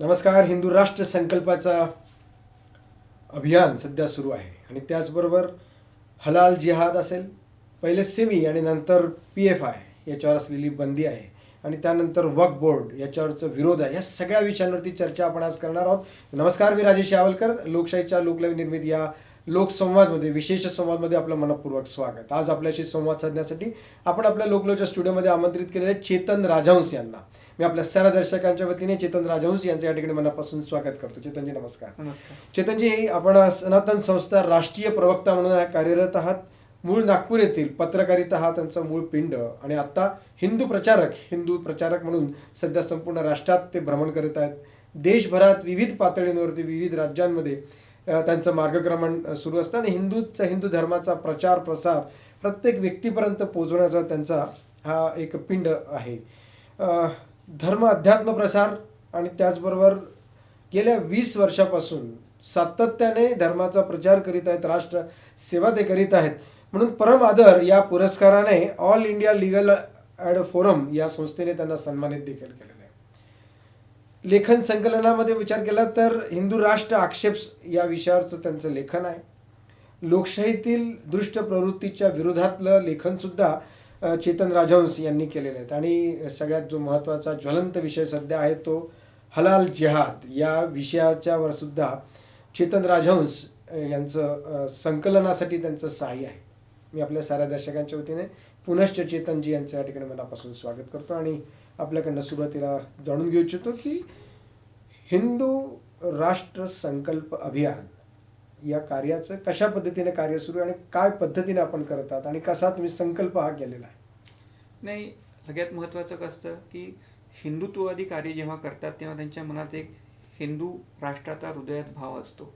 नमस्कार. हिंदू राष्ट्र संकल्पाचा अभियान सध्या सुरू आहे आणि त्याचबरोबर हलाल जिहाद असेल, पहिले सेमी आणि नंतर PFI याच्यावर असलेली बंदी आहे आणि त्यानंतर वक्फ बोर्ड याच्यावरचा विरोध आहे. या सगळ्या विषयांवरती चर्चा आपण आज करणार आहोत. नमस्कार, मी राजेश यावलकर. लोकशाहीच्या लोकलय निर्मित या लोकसंवादमध्ये, विशेष संवादमध्ये आपलं मनपूर्वक स्वागत. आज आपल्याशी संवाद साधण्यासाठी आपण आपल्या लोकलोच्या स्टुडिओमध्ये आमंत्रित केलेले चेतन राजहंस यांना मी आपल्या सर्व दर्शकांच्या वतीने चेतन राजहंस यांचं या ठिकाणी मनापासून स्वागत करतो. चेतनजी नमस्कार. नमस्कार. चेतनजी, आपण सनातन संस्था राष्ट्रीय प्रवक्ता म्हणून कार्यरत आहात. मूळ नागपूर येथील पत्रकारिता हा त्यांचा मूळ पिंड आणि आता हिंदू प्रचारक म्हणून सध्या संपूर्ण राष्ट्रात ते भ्रमण करत आहेत. देशभरात विविध पातळींवरती विविध राज्यांमध्ये त्यांचं मार्गक्रमण सुरू असतं आणि हिंदू धर्माचा प्रचार प्रसार प्रत्येक व्यक्तीपर्यंत पोहोचवण्याचा त्यांचा हा एक पिंड आहे. धर्म अध्यात्म प्रसार आणि त्याचबरोबर गेल्या 20 वर्षापासून सातत्याने धर्माचा प्रचार करीत आहेत, राष्ट्र सेवा ते करीत आहेत. म्हणून परम आदर या पुरस्काराने all India legal aid forum या संस्थेने त्यांना सन्मानित देखील केलेलं आहे. लेखन संकलनामध्ये विचार केला तर हिंदू राष्ट्र आक्षेप या विषयावरचं त्यांचं लेखन आहे. लोकशाहीतील दुष्ट प्रवृत्तीच्या विरोधातलं लेखनसुद्धा चेतन राजहंस यांनी केलेले आहेत आणि सगळ्यात जो महत्त्वाचा ज्वलंत विषय सध्या आहे तो हलाल जिहाद या विषयाच्यावर सुद्धा चेतन राजहंस यांचं संकलनासाठी त्यांचं सहाय्य आहे. मी आपल्या साऱ्या दर्शकांच्या वतीने पुनश्च चेतनजी यांचं या ठिकाणी मनापासून स्वागत करतो आणि आपल्याकडनं सुरुवातीला जाणून घेऊ इच्छितो की हिंदू राष्ट्र संकल्प अभियान या कार्याचं कशा पद्धतीने कार्य सुरू आहे आणि काय पद्धतीने आपण करत आहात आणि कसा तुम्ही संकल्प हा केलेला आहे? नाही, सगळ्यात महत्त्वाचं कसं असतं की हिंदुत्ववादी कार्य जेव्हा करतात तेव्हा त्यांच्या मनात एक हिंदू राष्ट्राचा हृदयात भाव असतो.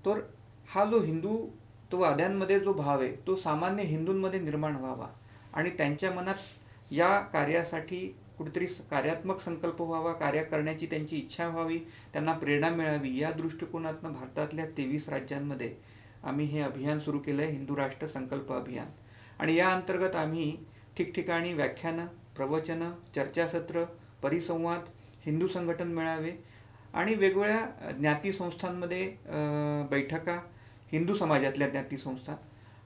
तर हा जो हिंदुत्ववाद्यांमध्ये जो भाव आहे तो सामान्य हिंदूंमध्ये निर्माण व्हावा आणि त्यांच्या मनात या कार्यासाठी कुठेतरी कार्यात्मक संकल्प व्हावा, कार्य करण्याची त्यांची इच्छा व्हावी, त्यांना प्रेरणा मिळावी, या दृष्टिकोनातून भारतातल्या 23 राज्यांमध्ये आम्ही हे अभियान सुरू केलं आहे, हिंदू राष्ट्र संकल्प अभियान. आणि या अंतर्गत आम्ही ठिकठिकाणी व्याख्यानं, प्रवचनं, चर्चासत्र, परिसंवाद, हिंदू संघटन मेळावे आणि वेगवेगळ्या ज्ञाती संस्थांमध्ये बैठका, हिंदू समाजातल्या ज्ञाती संस्था,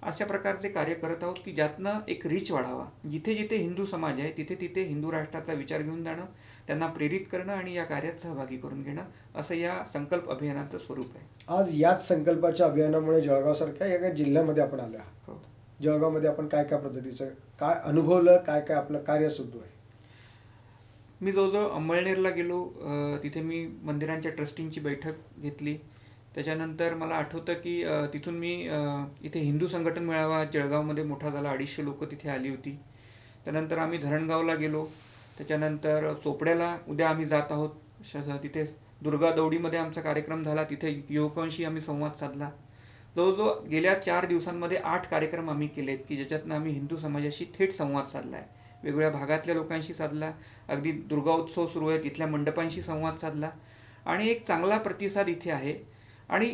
अशा प्रकारचे कार्य करत आहोत की ज्यातनं एक रीच वाढावा. जिथे जिथे हिंदू समाज आहे तिथे तिथे हिंदू राष्ट्राचा विचार घेऊन जाणं, त्यांना प्रेरित करणं आणि या कार्यात सहभागी करून घेणं, असं या संकल्प अभियानाचं स्वरूप आहे. आज याच संकल्पाच्या अभियानामुळे जळगावसारख्या एका जिल्ह्यामध्ये आपण आलो आहात. हो. जळगावमध्ये आपण काय काय पद्धतीचं काय अनुभवलं, काय काय आपलं कार्य सुरू आहे? मी जवळजवळ अंमळनेरला गेलो, तिथे मी मंदिरांच्या ट्रस्टींची बैठक घेतली. त्याच्यानंतर मला आठवतं की तिथून मी इथे हिंदू संघटन मेळावा जळगावमध्ये मोठा झाला, 250 लोक तिथे आली होती. त्यानंतर आम्ही धरणगावला गेलो. त्याच्यानंतर चोपड्याला उद्या आम्ही जात आहोत, तिथे दुर्गा दौडीमध्ये आमचा कार्यक्रम झाला, तिथे युवकांशी आम्ही संवाद साधला. जवळजवळ गेल्या 4 दिवसांमध्ये 8 कार्यक्रम आम्ही केलेत की ज्याच्यातनं आम्ही हिंदू समाजाशी थेट संवाद साधला आहे. वेगवेगळ्या भागातल्या लोकांशी साधला, अगदी दुर्गा उत्सव सुरू आहे तिथल्या मंडपांशी संवाद साधला आणि एक चांगला प्रतिसाद इथे आहे. आणि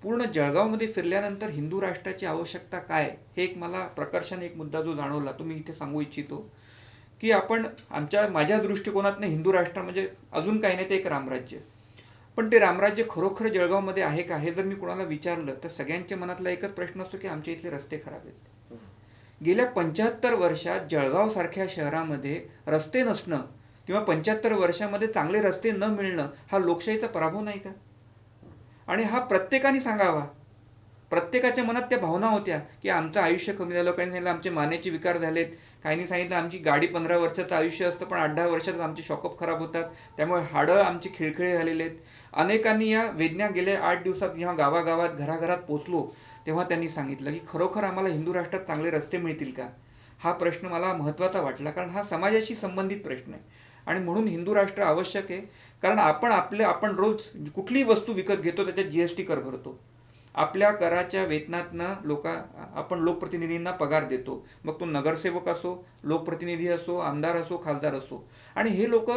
पूर्ण जळगावमध्ये फिरल्यानंतर हिंदू राष्ट्राची आवश्यकता काय हे एक मला प्रकर्षाने एक मुद्दा जो जाणवला तो मी इथे सांगू इच्छितो की आपण माझ्या दृष्टिकोनातनं हिंदू राष्ट्र म्हणजे अजून काही नाही, ते एक रामराज्य. पण ते रामराज्य खरोखर जळगावमध्ये आहे का हे जर मी कोणाला विचारलं तर सगळ्यांच्या मनातला एकच प्रश्न असतो की आमच्या इथले रस्ते खराब आहेत. गेल्या 75 वर्षात जळगावसारख्या शहरामध्ये रस्ते नसणं किंवा 75 वर्षामध्ये चांगले रस्ते न मिळणं हा लोकशाहीचा पराभव नाही का? आणि हा प्रत्येकाने सांगावा. प्रत्येकाच्या मनात त्या भावना होत्या की आमचं आयुष्य कमी झालं, काही सांगितलं आमचे मानेचे विकार झालेत, काहींनी सांगितलं आमची गाडी 15 वर्षाचं आयुष्य असतं पण 8-10 वर्षात आमचे शॉकअप खराब होतात, त्यामुळे हाडं आमची खिळखिळे झालेले आहेत. अनेकांनी या वेदना गेल्या 8 दिवसात जेव्हा गावागावात घराघरात पोचलो तेव्हा त्यांनी सांगितलं की खरोखर आम्हाला हिंदू राष्ट्रात चांगले रस्ते मिळतील का? हा प्रश्न मला महत्त्वाचा वाटला, कारण हा समाजाशी संबंधित प्रश्न आहे आणि म्हणून हिंदू राष्ट्र आवश्यक आहे. कारण आपण रोज कुठलीही वस्तू विकत घेतो त्याच्यात GST कर भरतो. आपल्या कराच्या वेतनातनं आपण लोकप्रतिनिधींना पगार देतो, मग तो नगरसेवक असो, लोकप्रतिनिधी असो, आमदार असो, खासदार असो. आणि हे लोक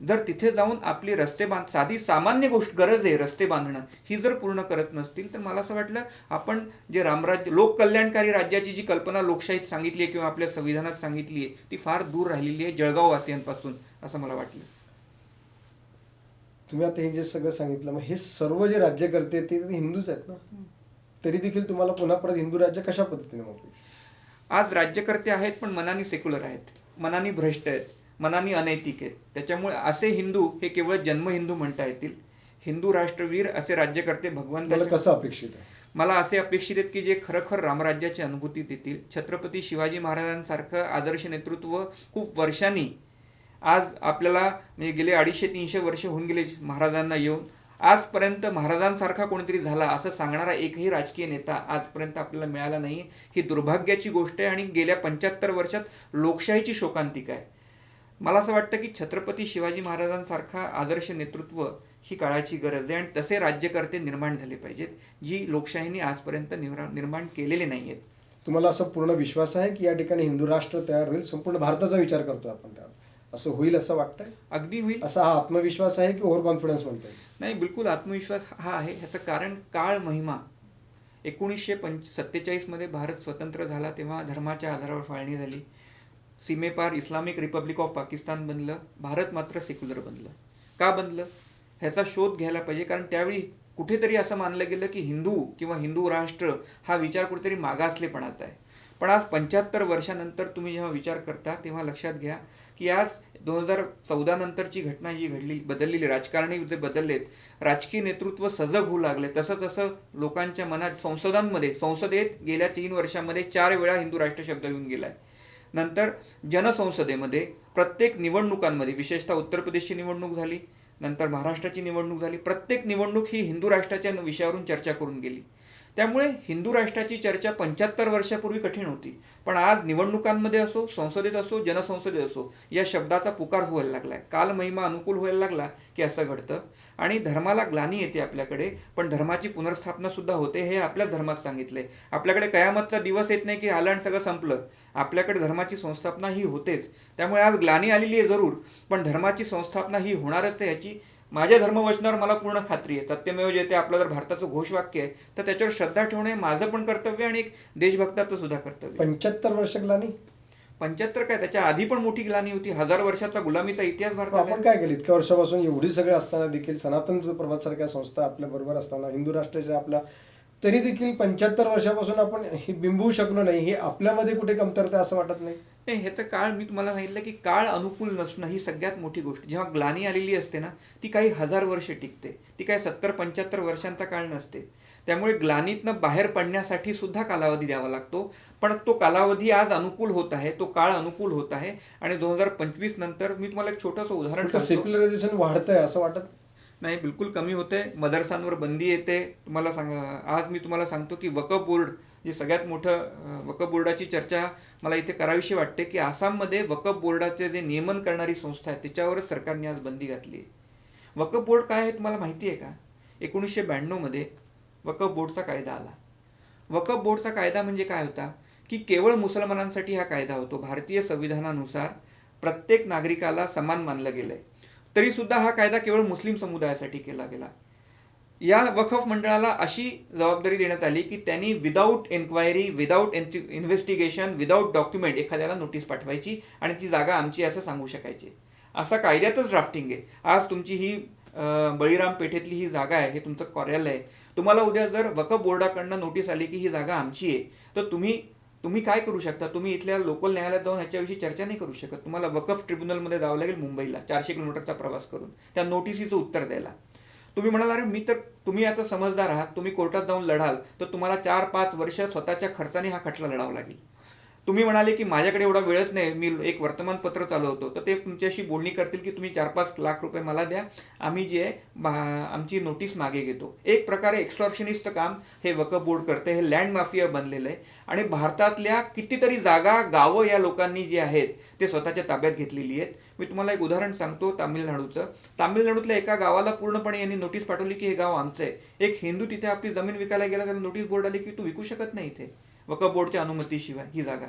जर तिथे जाऊन आपली रस्ते साधी सामान्य गरज आहे रस्ते बांधणं, ही जर पूर्ण करत नसतील तर मला असं वाटलं आपण जे रामराज्य लोककल्याणकारी राज्याची जी कल्पना लोकशाहीत सांगितली आहे किंवा आपल्या संविधानात सांगितली आहे ती फार दूर राहिलेली आहे जळगाववासियांपासून, असं मला वाटलं. तुम्ही आता हे जे सगळं सांगितलं, मग हे सर्व जे राज्यकर्ते आहेत ते हिंदूच आहेत ना, तरी देखील तुम्हाला पुन्हा परत हिंदू राज्य कशा पद्धतीने मग? आज राज्यकर्ते आहेत पण मनाने सेक्युलर आहेत, मनाने भ्रष्ट आहेत, मनाने अनैतिक आहेत. त्याच्यामुळे असे हिंदू हे केवळ जन्म हिंदू म्हणता येतील. हिंदू राष्ट्रवीर असे राज्यकर्ते मला भगवंताचे कसं अपेक्षित आहे? मला असे अपेक्षित आहेत की जे खरोखर रामराज्याची अनुभूती देतील. छत्रपती शिवाजी महाराजांसारखं आदर्श नेतृत्व खूप वर्षांनी आज आपल्याला म्हणजे गेले 250-300 वर्ष होऊन गेले महाराजांना येऊन, आजपर्यंत महाराजांसारखा कोणीतरी झाला असं सांगणारा एकही राजकीय नेता आजपर्यंत आपल्याला मिळाला नाही. ही दुर्भाग्याची गोष्ट आहे आणि गेल्या 75 वर्षात लोकशाहीची शोकांतिका आहे. मला असं वाटतं की छत्रपती शिवाजी महाराजांसारखा आदर्श नेतृत्व ही काळाची गरज आहे आणि तसे राज्यकर्ते निर्माण झाले पाहिजेत, जी लोकशाहीने आजपर्यंत निर्माण केलेले नाही आहेत. तुम्हाला असा पूर्ण विश्वास आहे की या ठिकाणी हिंदू राष्ट्र तयार होईल? संपूर्ण भारताचा विचार करतो आपण त्यावर, असं होईल असं वाटतंय? अगदी होईल. असा हा आत्मविश्वास आहे की ओव्हर कॉन्फिडन्स म्हणता येईल? नाही, बिलकुल आत्मविश्वास हा आहे. ह्याचं कारण काळ महिमा. 1947 मध्ये भारत स्वतंत्र झाला तेव्हा धर्माच्या आधारावर फाळणी झाली. सीमेपार इस्लामिक रिपब्लिक ऑफ पाकिस्तान बनलं. भारत मात्र सेक्युलर बनलं. का बनलं ह्याचा शोध घ्यायला पाहिजे. कारण त्यावेळी कुठेतरी असं मानलं गेलं की हिंदू किंवा हिंदू राष्ट्र हा विचार कुठेतरी मागासलेपणाचा आहे. पण आज 75 वर्षानंतर तुम्ही जेव्हा विचार करता तेव्हा लक्षात घ्या की आज 2014 नंतरची घटना जी घडली, बदललेली राजकारणी जे बदललेत, राजकीय नेतृत्व सजग होऊ लागले, तसं तसं लोकांच्या मनात संसदेत गेल्या 3 वर्षामध्ये 4 वेळा हिंदू राष्ट्र शब्द येऊन गेलाय. नंतर जनसंसदेमध्ये प्रत्येक निवडणुकांमध्ये, विशेषतः उत्तर प्रदेशची निवडणूक झाली, नंतर महाराष्ट्राची निवडणूक झाली, प्रत्येक निवडणूक ही हिंदू राष्ट्राच्या विषयावरून चर्चा करून गेली. त्यामुळे हिंदू राष्ट्राची चर्चा 75 वर्षापूर्वी कठीण होती. पण आज निवडणुकांमध्ये असो, संसदेत असो, जनसंसदेत असो, या शब्दाचा पुकार व्हायला लागलाय. कालमहिमा अनुकूल व्हायला लागला की असं घडतं आणि धर्माला ग्लानी येते आपल्याकडे, पण धर्माची पुनर्स्थापना सुद्धा होते. हे आपल्याच धर्मात सांगितलंय. आपल्याकडे कयामतचा दिवस येत नाही की आलं आणि सगळं संपलं. आपल्याकडे धर्माची संस्थापना ही होतेच. त्यामुळे आज ग्लानी आलेली आहे जरूर, पण धर्माची संस्थापना ही होणारच आहे याची माझ्या धर्मवचनावर मला पूर्ण खात्री आहे. सत्यमेव जयते आपलं जर भारताचं घोषवाक्य आहे तर त्याच्यावर श्रद्धा ठेवणे माझं पण कर्तव्य आणि एक देशभक्ताचं सुद्धा कर्तव्य. 75 वर्ष ग्लानी? 75 काय, त्याच्या आधी पण मोठी ग्लानी होती. 1000 वर्षाचा गुलामीचा इतिहास भारतात. आपण काय केलं इतक्या वर्षापासून? एवढी सगळे असताना देखील, सनातन प्रभात सारख्या संस्था आपल्या बरोबर असताना, हिंदू राष्ट्राच्या आपल्या, तरी देखील 75 वर्षापासून आपण हे बिंबवू शकलो नाही. हे आपल्यामध्ये कुठे कमतरता असं वाटत नाही? नाही, ह्याचं काळ मी तुम्हाला सांगितलं की काळ अनुकूल नसणं ही सगळ्यात मोठी गोष्ट. जेव्हा ग्लानी आलेली असते ना, ती काही 1000 वर्ष टिकते. ती काही 70-75 वर्षांचा काळ नसते. त्यामुळे ग्लानीतनं बाहेर पडण्यासाठी सुद्धा कालावधी द्यावा लागतो. पण तो कालावधी आज अनुकूल होत आहे, तो काळ अनुकूल होत आहे आणि 2025 नंतर मी तुम्हाला एक छोटंसं उदाहरण सांगतो. सेक्युलरायझेशन वाढतंय असं वाटत नाही, बिलकुल कमी होते. मदरसांवर बंदी येते. तुम्हाला आज मी तुम्हाला सांगतो की वक्फ बोर्ड, जे सगळ्यात मोठं वक्फ बोर्डाची चर्चा मला इथे करावीशी वाटते की आसाममध्ये वक्फ बोर्डाचे जे नियमन करणारी संस्था आहे त्याच्यावरच सरकारने आज बंदी घातली आहे. वक्फ बोर्ड काय आहे तुम्हाला माहिती आहे का? 1992 मध्ये वक्फ बोर्डचा कायदा आला. वक्फ बोर्डचा कायदा म्हणजे काय होता की केवळ मुसलमानांसाठी हा कायदा होतो. भारतीय संविधानानुसार प्रत्येक नागरिकाला समान मानलं गेलंय. तरी सुद्धा हा कायदा केवळ मुस्लिम समुदायासाठी केला गेला. या वक्फ मंडळाला अशी जबाबदारी देण्यात आली की त्यांनी without enquiry, without investigation, without document एखाद्याला नोटीस पाठवायची आणि ती जागा आमची असं सांगू शकायची. असा कायद्यातच ड्राफ्टिंग आहे. आज तुमची ही बळीराम पेठेतली ही जागा आहे, हे तुमचं कार्यालय आहे. तुम्हाला उद्या जर वक्फ बोर्डाकडनं नोटीस आली की ही जागा आमची आहे, तर तुम्ही काय करू शकता? तुम्ही इथल्या लोकल न्यायालयात जाऊन ह्याच्याविषयी चर्चा नाही करू शकत. तुम्हाला वक्फ ट्रिब्युनलमध्ये जावं लागेल मुंबईला, 400 किलोमीटरचा प्रवास करून त्या नोटिसीचं उत्तर द्यायला. तुम्ही म्हणाल अरे तुम्ही आता समजदार आहात, तुम्ही कोर्टात जाऊन लढाल तर तुम्हाला 4-5 वर्ष स्वतःच्या खर्चाने हा खटला लढावा लागेल. तुम्ही म्हणाले की माझ्याकडे एवढा वेळच नाही, मी एक वर्तमानपत्र चालवतो, तर ते तुमच्याशी बोलणी करतील की तुम्ही 4-5 लाख रुपये मला द्या, आम्ही जे आमची नोटीस मागे घेतो. एक प्रकारे एक्सटॉर्शनिस्ट काम हे वक्फ बोर्ड करते. हे लँड माफिया बनलेलं आहे आणि भारतातल्या कितीतरी जागा, गावं या लोकांनी जे आहेत ते स्वतःच्या ताब्यात घेतलेली आहेत. मी तुम्हाला एक उदाहरण सांगतो तामिळनाडूचं. तामिळनाडूतल्या एका गावाला पूर्णपणे यांनी नोटीस पाठवली की हे गाव आमचं आहे. एक हिंदू तिथे आपली जमीन विकायला गेला, त्याला नोटीस बोर्ड आली की तू विकू शकत नाही इथे वक्फ बोर्डच्या अनुमतीशिवाय ही जागा.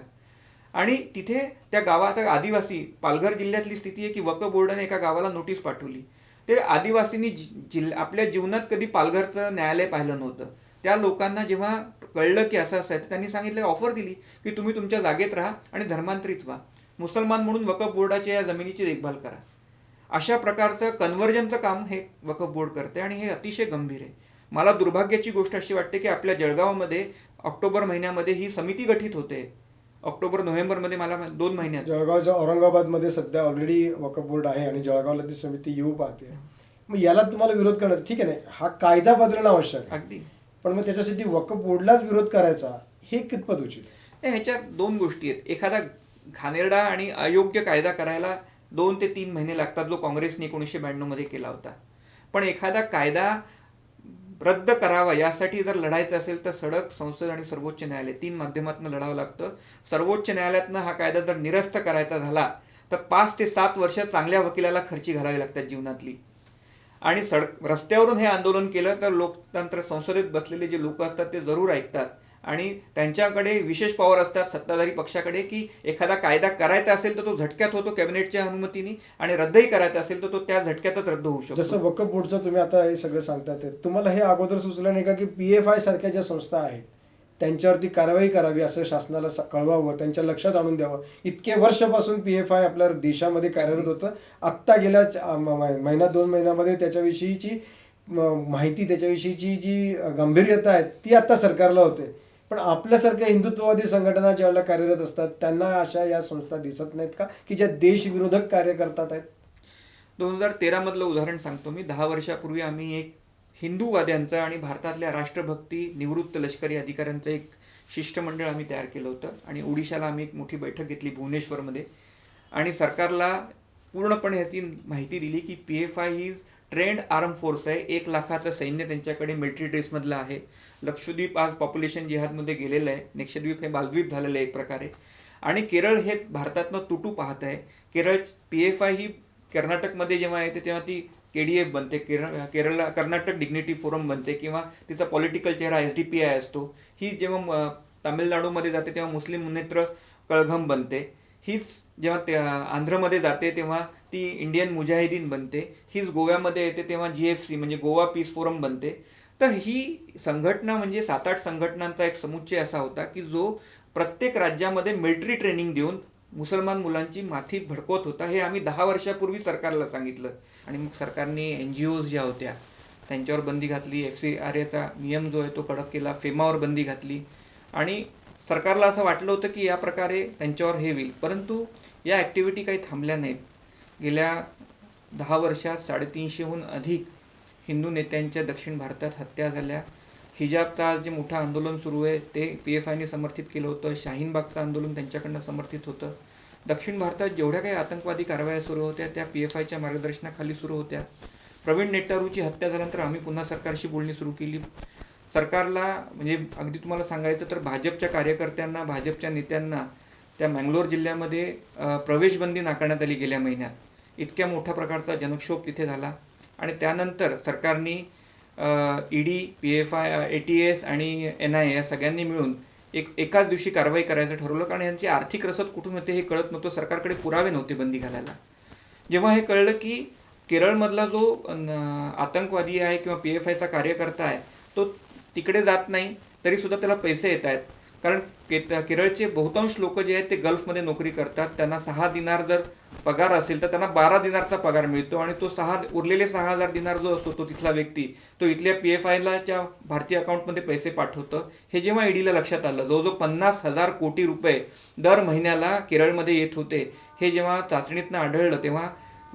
आणि तिथे त्या गावात आदिवासी, पालघर जिल्ह्यातली स्थिती आहे की वक्फ बोर्डाने एका गावाला नोटीस पाठवली. ते आदिवासींनी आपल्या जीवनात कधी पालघरचं न्यायालय पाहिलं नव्हतं. त्या लोकांना जेव्हा कळलं की असं आहे, त्यांनी सांगितलं, ऑफर दिली की तुम्ही तुमच्या जागेत राहा आणि धर्मांतरित व्हा. मुसलमान म्हणून वक्फ बोर्डाच्या या जमिनीची देखभाल करा. अशा प्रकारचं कन्व्हर्जनचं काम हे वक्फ बोर्ड करते आणि हे अतिशय गंभीर आहे. मला दुर्भाग्याची गोष्ट अशी वाटते की आपल्या जळगावमध्ये ऑक्टोबर महिन्यामध्ये ही समिती गठीत होते. ऑक्टोबर नोव्हेंबरमध्ये मला 2 महिन्यात. जळगावच्या औरंगाबादमध्ये सध्या ऑलरेडी वक्फ बोर्ड आहे आणि जळगावला ती समिती येऊ पाहते. मग याला तुम्हाला विरोध करण्याचा ठीक आहे, नाही हा कायदा बदलणं आवश्यक आहे, अगदी. पण मग त्याच्यासाठी वक्फ बोर्डलाच विरोध करायचा हे कितपत उचित? ह्याच्यात 2 गोष्टी आहेत. एखादा घाणेरडा आणि अयोग्य कायदा करायला 2 ते 3 महिने लागतात, जो काँग्रेसने 1992 मध्ये केला होता. पण एखादा कायदा रद्द करावा यासाठी जर लढायचं असेल तर सडक, संसद आणि सर्वोच्च न्यायालय 3 माध्यमातून लढावं लागतं. सर्वोच्च न्यायालयातनं हा कायदा जर निरस्त करायचा झाला तर 5 ते 7 वर्ष चांगल्या वकिलाला खर्ची घालावी लागतात जीवनातली. आणि रस्त्यावरून हे आंदोलन केलं तर लोकतंत्र संसदेत बसलेले जे लोक असतात ते जरूर ऐकतात आणि त्यांच्याकडे विशेष पॉवर असतात सत्ताधारी पक्षाकडे, की एखादा कायदा करायचा असेल तर तो झटक्यात होतो कॅबिनेटच्या अनुमतीने आणि रद्दही करायचा असेल तर तो त्या झटक्यातच रद्द होऊ शकतो. जसं वक्फ बोर्डचं तुम्ही आता हे सगळं सांगतात, तुम्हाला हे अगोदर सुचलं नाही का की PFI सारख्या ज्या संस्था आहेत त्यांच्यावरती कारवाई करावी, असं शासनाला कळवावं, त्यांच्या लक्षात आणून द्यावं? इतके वर्षापासून PFI आपल्या देशामध्ये कार्यरत होतं. आत्ता गेल्या महिना 2 महिन्यामध्ये त्याच्याविषयीची माहिती, त्याच्याविषयीची जी गंभीरता आहे ती आत्ता सरकारला होते. पण आपल्यासारख्या हिंदुत्ववादी संघटना ज्यावेळेला कार्यरत असतात त्यांना अशा या संस्था दिसत नाहीत का की ज्या देशविरोधक कार्य करतात आहेत? 2013 मधलं उदाहरण सांगतो मी. 10 वर्षापूर्वी आम्ही एक हिंदूवाद्यांचं आणि भारतातल्या राष्ट्रभक्ती निवृत्त लष्करी अधिकाऱ्यांचं एक शिष्टमंडळ आम्ही तयार केलं होतं आणि ओडिशाला आम्ही एक मोठी बैठक घेतली भुवनेश्वरमध्ये आणि सरकारला पूर्णपणे ह्याची माहिती दिली की PFI ही ट्रेंड आर्म फोर्स आहे. 1 लाखाचं सैन्य त्यांच्याकडे मिलिटरी ड्रेसमधलं आहे. लक्षद्वीप आज पॉप्युलेशन जिहादमध्ये गेलेलं आहे. लक्षद्वीप हे बालद्वीप झालेलं आहे एक प्रकारे. आणि केरळ हे भारतातनं तुटू पाहत आहे. PFI ही कर्नाटकमध्ये जेव्हा येते तेव्हा ती KDF बनते, केरळला कर्नाटक डिग्निटी फोरम बनते किंवा तिचा पॉलिटिकल चेहरा SDPI असतो. ही जेव्हा तामिळनाडूमध्ये जाते तेव्हा मुस्लिम मुनेत्र कळघम बनते. हीच जेव्हा आंध्रमध्ये जाते तेव्हा ती इंडियन मुजाहिदीन बनते. हीच गोव्यामध्ये येते तेव्हा GFC म्हणजे गोवा पीस फोरम बनते. तर ही संघटना म्हणजे 7-8 संघटनांचा एक समुच्चय असा होता की जो प्रत्येक राज्यामध्ये मिलिटरी ट्रेनिंग देऊन मुसलमान मुलांची माथी भडकवत होता. हे आम्ही 10 वर्षापूर्वी सरकारला सांगितलं आणि मग सरकारने NGOs ज्या होत्या त्यांच्यावर बंदी घातली. FCRAचा नियम जो आहे तो कडक केला. FEMAवर बंदी घातली आणि सरकारला असं वाटलं होतं की या प्रकारे त्यांच्यावर हे होईल. परंतु या ॲक्टिव्हिटी काही थांबल्या नाहीत. गेल्या 10 वर्षात 350हून अधिक हिंदू नेत्यांच्या दक्षिण भारतात हत्या झाल्या. हिजाबचं आज जे मोठं आंदोलन सुरू आहे ते PFIने समर्थित केलं होतं. शाहीनबागचं आंदोलन त्यांच्याकडनं समर्थित होतं. दक्षिण भारतात जेवढ्या काही आतंकवादी कारवाया सुरू होत्या त्या PFIच्या मार्गदर्शनाखाली सुरू होत्या. प्रवीण नेट्टारूची हत्या झाल्यानंतर आम्ही पुन्हा सरकारशी बोलणी सुरू केली. सरकारला म्हणजे अगदी तुम्हाला सांगायचं तर भाजपच्या कार्यकर्त्यांना, भाजपच्या नेत्यांना त्या मंगलोर जिल्ह्यामध्ये प्रवेशबंदी नाकारण्यात आली गेल्या महिन्यात. इतक्या मोठ्या प्रकारचा जनक्षोभ तिथे झाला आणि त्यानंतर सरकारने ED, PFI, ATS आणि NIA या सगळ्यांनी मिळून एकाच दिवशी कारवाई करायचं ठरवलं. कारण यांची आर्थिक रसद कुठून होते हे कळत नव्हतं. सरकारकडे पुरावे नव्हते बंदी घालायला. जेव्हा हे कळलं की केरळमधला जो आतंकवादी आहे किंवा PFIचा कार्यकर्ता आहे तो तिकडे जात नाही तरीसुद्धा त्याला पैसे येत आहेत. कारण केरळचे बहुतांश लोक जे आहेत ते गल्फमध्ये नोकरी करतात. त्यांना 6 दिनार जर पगार असेल तर त्यांना 12 दिनारचा पगार मिळतो आणि तो उरलेले 6,000 दिनार जो असतो तो तिथला व्यक्ती तो इथल्या PFIच्या भारतीय अकाउंटमध्ये पैसे पाठवतं. हे जेव्हा EDला लक्षात आलं, जवळजवळ 50,000 कोटी रुपये दर महिन्याला केरळमध्ये येत होते. हे जेव्हा चाचणीतनं आढळलं तेव्हा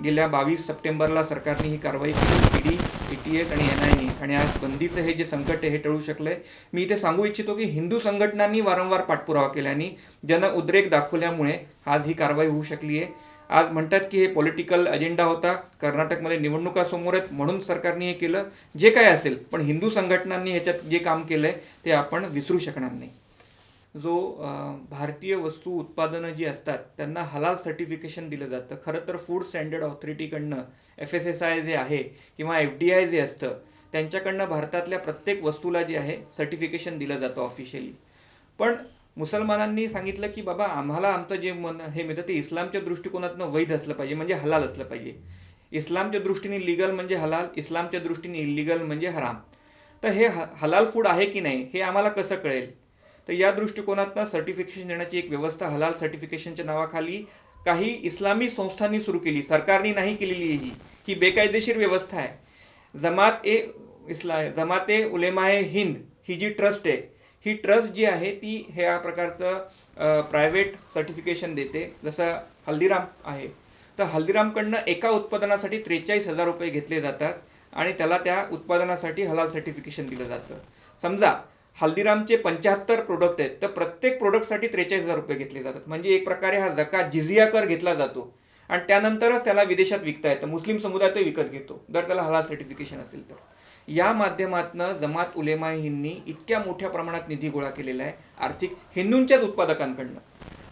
गेल्या 22 सप्टेंबरला सरकारने ही कारवाई केली. ED, ATS आणि NIA आणि आज बंदीचं हे जे संकट आहे हे टळू शकलंय. मी इथे सांगू इच्छितो की हिंदू संघटनांनी वारंवार पाठपुरावा केल्याने, जन उद्रेक दाखवल्यामुळे आज ही कारवाई होऊ शकली आहे. आज म्हणतात की हे पॉलिटिकल अजेंडा होता, कर्नाटकमध्ये निवडणुका समोर आहेत म्हणून सरकारने हे केलं. जे काय असेल पण हिंदू संघटनांनी ह्याच्यात जे काम केलंय ते आपण विसरू शकणार नाही. जो भारतीय वस्तू उत्पादनं जी असतात त्यांना हलाल सर्टिफिकेशन दिलं जातं. खरं तर फूड स्टँडर्ड ऑथॉरिटीकडनं FSSAI जे आहे किंवा FDI जे असतं त्यांच्याकडनं भारतातल्या प्रत्येक वस्तूला जे आहे सर्टिफिकेशन दिलं जातं ऑफिशियली. पण मुसलमानांनी सांगितलं की बाबा आम्हाला आमचं जे हे मिळतं ते इस्लामच्या दृष्टिकोनातनं वैध असलं पाहिजे, म्हणजे हलाल असलं पाहिजे. इस्लामच्या दृष्टीने लीगल म्हणजे हलाल, इस्लामच्या दृष्टीने इल्लीगल म्हणजे हराम. तर हे हलाल फूड आहे की नाही हे आम्हाला कसं कळेल? तर या दृष्टिकोनातनं सर्टिफिकेशन देण्याची एक व्यवस्था हलाल सर्टिफिकेशनच्या नावाखाली काही इस्लामी संस्थांनी सुरू केली, सरकारने नाही केलेली ही बेकायदेशीर व्यवस्था आहे. जमात ए उलेमाए हिंद ही जी ट्रस्ट आहे, ही ट्रस्ट जी आहे ती ह्या प्रकारचं प्रायव्हेट सर्टिफिकेशन देते. जसं हल्दीराम आहे, तर हल्दीरामकडनं एका उत्पादनासाठी 43,000 रुपये घेतले जातात आणि त्याला त्या उत्पादनासाठी हलाल सर्टिफिकेशन दिलं जातं. समजा हल्दीरामचे 75 प्रोडक्ट आहेत, तर प्रत्येक प्रोडक्टसाठी 43,000 रुपये घेतले जातात. म्हणजे एक प्रकारे हा जकात जिझिया कर घेतला जातो आणि त्यानंतरच त्याला विदेशात विकता येतं. मुस्लिम समुदाय तो विकत घेतो जर त्याला हलाल सर्टिफिकेशन असेल तर. या माध्यमातून जमात उलेमा हिंदनी इतक्या मोठ्या प्रमाणात निधी गोळा केलेला आहे आर्थिक हिंदूंच्याच उत्पादकांकडनं,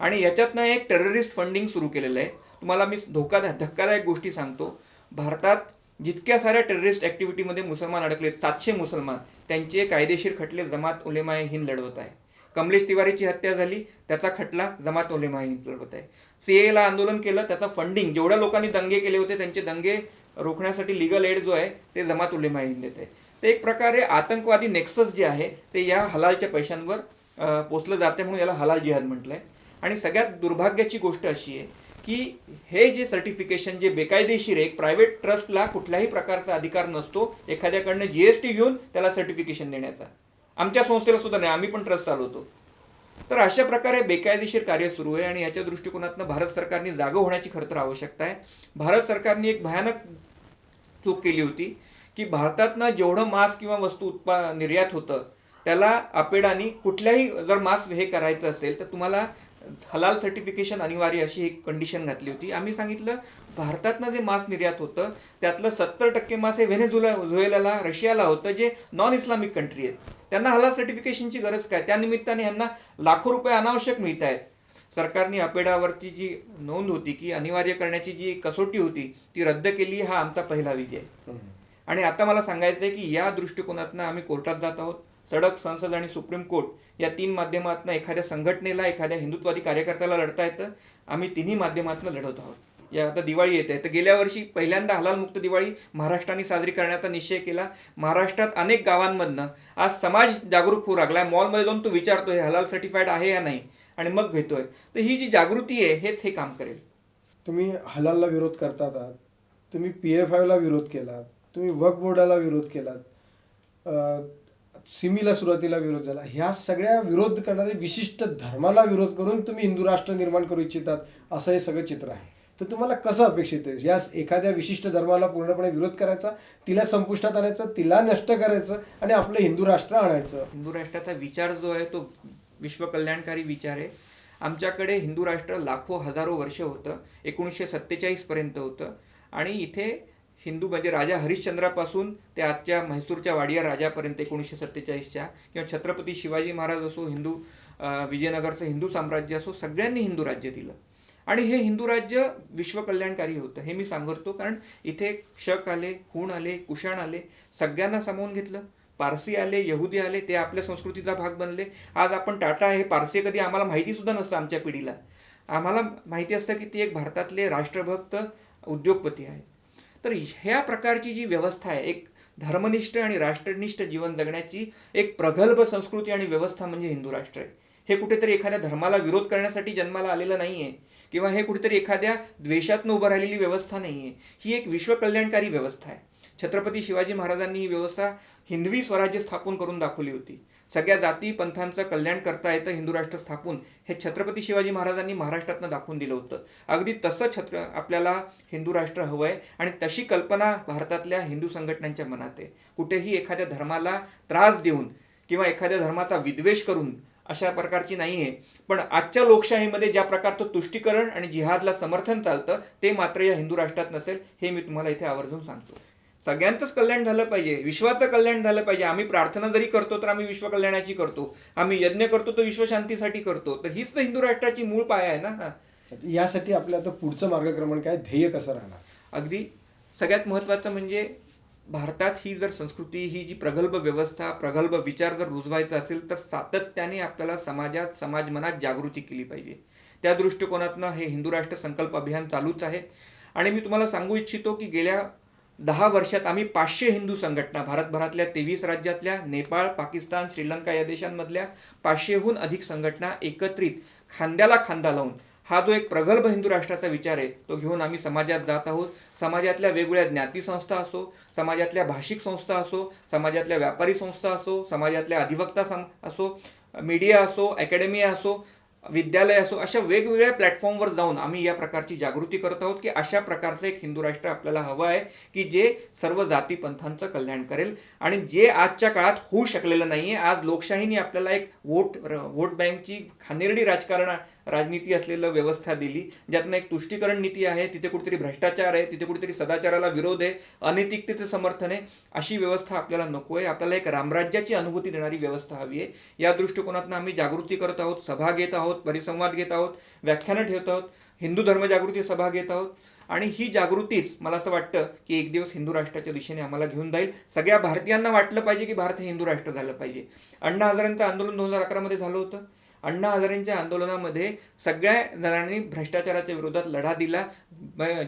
आणि याच्यातनं एक टेररिस्ट फंडिंग सुरू केलेलं आहे. तुम्हाला मी धक्कादायक गोष्टी सांगतो. भारतात जितक्या साऱ्या टेररिस्ट ॲक्टिव्हिटीमध्ये मुसलमान अडकलेत, 700 मुसलमान, त्यांचे कायदेशीर खटले जमात उलेमा हिंद लढवत आहे. कमलेश तिवारीची हत्या झाली, त्याचा खटला जमात उलेमा हिंद लढवत आहे. सीएला आंदोलन केलं, त्याचा फंडिंग जेवढ्या लोकांनी दंगे केले होते त्यांचे दंगे रोखण्यासाठी लीगल एड जो आहे ते जमात उलेमा हिंद देत आहे. ते एक प्रकारे आतंकवादी नेक्सस जे आहे ते या हलालच्या पैशांवर पोचलं जाते, म्हणून याला हलाल जिहाद म्हटलंय. आणि सगळ्यात दुर्भाग्याची गोष्ट अशी आहे की हे जे सर्टिफिकेशन जे बेकायदेशीर आहे, एक प्रायव्हेट ट्रस्टला कुठल्याही प्रकारचा अधिकार नसतो एखाद्याकडनं जीएसटी घेऊन त्याला सर्टिफिकेशन देण्याचा. आमच्या संस्थेला सुद्धा नाही, आम्ही पण ट्रस्ट चालवतो. तर अशा प्रकारे बेकायदेशीर कार्य सुरू आहे आणि याच्या दृष्टिकोनातून भारत सरकारने जागं होण्याची खरं तर आवश्यकता आहे. भारत सरकारने एक भयानक चूक केली होती की भारतातनं जेवढं मांस किंवा वस्तू निर्यात होतं त्याला अपेडानी कुठल्याही जर मांस हे करायचं असेल तर तुम्हाला हलाल सर्टिफिकेशन अनिवार्य अशी एक कंडिशन घातली होती. आम्ही सांगितलं भारतातनं जे मांस निर्यात होतं त्यातलं 70% मांस हे व्हेनेझुएला, रशियाला होतं, जे नॉन इस्लामिक कंट्री आहेत. त्यांना हलाल सर्टिफिकेशनची गरज काय? त्या निमित्ताने यांना लाखो रुपये अनावश्यक मिळत आहेत. सरकारने अपेडावरची जी नोंद होती की अनिवार्य करण्याची जी कसोटी होती ती रद्द केली. हा आमचा पहिला विजय. आणि आता मला सांगायचं आहे की या दृष्टिकोनातनं आम्ही कोर्टात जात आहोत. सडक, संसद आणि सुप्रीम कोर्ट या 3 माध्यमातून एखाद्या संघटनेला, एखाद्या हिंदुत्ववादी कार्यकर्त्याला लढता येतं. आम्ही तिन्ही माध्यमातून लढत आहोत. या आता दिवाळी येते, तर गेल्या वर्षी पहिल्यांदा हलालमुक्त दिवाळी महाराष्ट्राने साजरी करण्याचा निश्चय केला. महाराष्ट्रात अनेक गावांमधनं आज समाज जागरूक होऊ लागलाय. मॉलमध्ये जाऊन तो विचारतो हे हलाल सर्टिफाईड आहे या नाही आणि मग घेतोय. तर ही जी जागृती आहे हेच हे काम करेल. तुम्ही हलालला विरोध करतात आहात, तुम्ही PFIला विरोध केलात, तुम्ही वक्फ बोर्डाला विरोध केलात, सिमीला सुरुवातीला विरोध झाला. ह्या सगळ्या विरोध करणारे विशिष्ट धर्माला विरोध करून तुम्ही हिंदू राष्ट्र निर्माण करू इच्छितात असं हे सगळं चित्र आहे. तर तुम्हाला कसं अपेक्षित आहे या एखाद्या विशिष्ट धर्माला पूर्णपणे विरोध करायचा, तिला संपुष्टात आणायचं, तिला नष्ट करायचं आणि आपलं हिंदू राष्ट्र आणायचं? हिंदू राष्ट्राचा विचार जो आहे तो विश्वकल्याणकारी विचार आहे. आमच्याकडे हिंदू राष्ट्र लाखो हजारो वर्ष होतं, 1947 पर्यंत होतं. आणि इथे हिंदू म्हणजे राजा हरिश्चंद्रापासून ते आजच्या म्हैसूरच्या वाडिया राजापर्यंत 1947च्या, किंवा छत्रपती शिवाजी महाराज असो, विजयनगरचं हिंदू साम्राज्य असो, सगळ्यांनी हिंदू राज्य दिलं. आणि हे हिंदू राज्य विश्वकल्याणकारी होतं हे मी सांगतो. कारण इथे शक आले, हूण आले, कुशाण आले, सगळ्यांना सामावून घेतलं. पारसी आले, यहुदी आले, ते आपल्या संस्कृतीचा भाग बनले. आज आपण टाटा हे पारसी कधी आम्हाला माहिती सुद्धा नसतं. आमच्या पिढीला आम्हाला माहिती असतं की ती एक भारतातले राष्ट्रभक्त उद्योगपती आहे. तर ह्या प्रकारची जी व्यवस्था आहे, एक धर्मनिष्ठ आणि राष्ट्रनिष्ठ जीवन जगण्याची एक प्रगल्भ संस्कृती आणि व्यवस्था म्हणजे हिंदू राष्ट्र आहे. हे कुठेतरी एखाद्या धर्माला विरोध करण्यासाठी जन्माला आलेलं नाही आहे, किंवा हे कुठेतरी एखाद्या द्वेषातनं उभं राहिलेली व्यवस्था नाही आहे. ही एक विश्वकल्याणकारी व्यवस्था आहे. छत्रपती शिवाजी महाराजांनी ही व्यवस्था हिंदवी स्वराज्य स्थापन करून दाखवली होती. सगळ्या जाती पंथांचं कल्याण करता येतं हिंदू राष्ट्र स्थापून, हे छत्रपती शिवाजी महाराजांनी महाराष्ट्रातनं दाखवून दिलं होतं. अगदी तसं आपल्याला हिंदू राष्ट्र हवं आहे आणि तशी कल्पना भारतातल्या हिंदू संघटनांच्या मनात आहे. कुठेही एखाद्या धर्माला त्रास देऊन किंवा एखाद्या धर्माचा विद्वेष करून अशा प्रकारची नाही आहे. पण आजच्या लोकशाहीमध्ये ज्या प्रकारचं तुष्टीकरण आणि जिहादला समर्थन चालतं ते मात्र या हिंदू राष्ट्रात नसेल, हे मी तुम्हाला इथे आवर्जून सांगतो. सगळ्यांचंच कल्याण झालं पाहिजे, विश्वाचं कल्याण झालं पाहिजे. आम्ही प्रार्थना जरी करतो तर आम्ही विश्वकल्याणाची करतो, आम्ही यज्ञ करतो तर विश्वशांतीसाठी करतो. तर हीच तर हिंदू राष्ट्राची मूळ पाया आहे ना. यासाठी आपलं आता पुढचं मार्गक्रमण काय, ध्येय कसं राहणार? अगदी सगळ्यात महत्त्वाचं म्हणजे भारतात ही जर संस्कृती, ही जी प्रगल्भ व्यवस्था, प्रगल्भ विचार जर रुजवायचा असेल तर सातत्याने आपल्याला समाजात, समाजमनात जागृती केली पाहिजे. त्या दृष्टिकोनातनं हे हिंदू राष्ट्र संकल्प अभियान चालूच आहे. आणि मी तुम्हाला सांगू इच्छितो की गेल्या 10 वर्षात आम्ही 500 हिंदू संघटना, भारतभरातल्या 23 राज्यातल्या, नेपाळ, पाकिस्तान, श्रीलंका या देशांमधल्या 500हून अधिक संघटना एकत्रित खांद्याला खांदा लावून हा जो एक प्रगल्भ हिंदू राष्ट्राचा विचार आहे तो घेऊन आम्ही समाजात जात आहोत. समाजातल्या वेगवेगळ्या ज्ञाती संस्था असो, समाजातल्या भाषिक संस्था असो, समाजातल्या व्यापारी संस्था असो, समाजातल्या अधिवक्ता असो, मीडिया असो, अकॅडमिया असो, विद्यालय असो, अशा वेगवेगळ्या प्लॅटफॉर्मवर जाऊन आम्ही या प्रकारची जागृती करत आहोत की अशा प्रकारचं एक हिंदू राष्ट्र आपल्याला हवं आहे की जे सर्व जाती पंथांचं कल्याण करेल आणि जे आजच्या काळात होऊ शकलेलं नाहीये. आज लोकशाहीने आपल्याला एक वोट बँकची घाणेरडी राजनीती असलेलं व्यवस्था दिली, ज्यातनं एक तुष्टीकरण नीती आहे, तिथे कुठेतरी भ्रष्टाचार आहे, तिथे कुठेतरी सदाचाराला विरोध आहे, अनैतिकतेचं समर्थन आहे. अशी व्यवस्था आपल्याला नको आहे. आपल्याला एक रामराज्याची अनुभूती देणारी व्यवस्था हवी आहे. या दृष्टिकोनातून आम्ही जागृती करत आहोत, सभा घेत आहोत, परिसंवाद घेत आहोत, व्याख्यानं ठेवत आहोत, हिंदू धर्मजागृती सभा घेत आहोत आणि ही जागृतीच मला असं वाटतं की एक दिवस हिंदू राष्ट्राच्या दिशेने आम्हाला घेऊन जाईल. सगळ्या भारतीयांना वाटलं पाहिजे की भारत हे हिंदू राष्ट्र झालं पाहिजे. अण्णा हजारेंचं आंदोलन 2011 मध्ये झालं होतं. अण्णा हजारेंच्या आंदोलनामध्ये सगळ्या जणांनी भ्रष्टाचाराच्या विरोधात लढा दिला.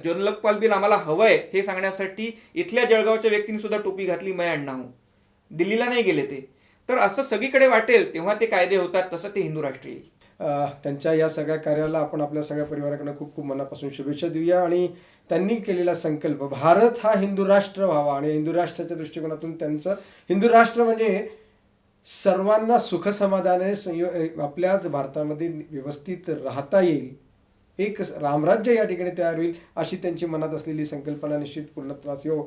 लोकपाल बिल आम्हाला हवंय हे सांगण्यासाठी इथल्या जळगावच्या व्यक्तींनी सुद्धा टोपी घातली, मैं अण्णा हूं. दिल्लीला नाही गेले ते. तर असं सगळीकडे वाटेल तेव्हा ते कायदे होतात, तसं ते हिंदू राष्ट्र येईल. त्यांच्या या सगळ्या कार्याला आपण आपल्या सगळ्या परिवाराकडनं खूप खूप मनापासून शुभेच्छा देऊया आणि त्यांनी केलेला संकल्प भारत हा हिंदू राष्ट्र व्हावा आणि हिंदू राष्ट्राच्या दृष्टिकोनातून त्यांचं हिंदू राष्ट्र म्हणजे सर्वांना सुख समाधानाने आपल्याच भारतामध्ये व्यवस्थित राहता येईल, एक रामराज्य या ठिकाणी तयार होईल, अशी त्यांची मनात असलेली संकल्पना निश्चित पूर्णत्वास येऊ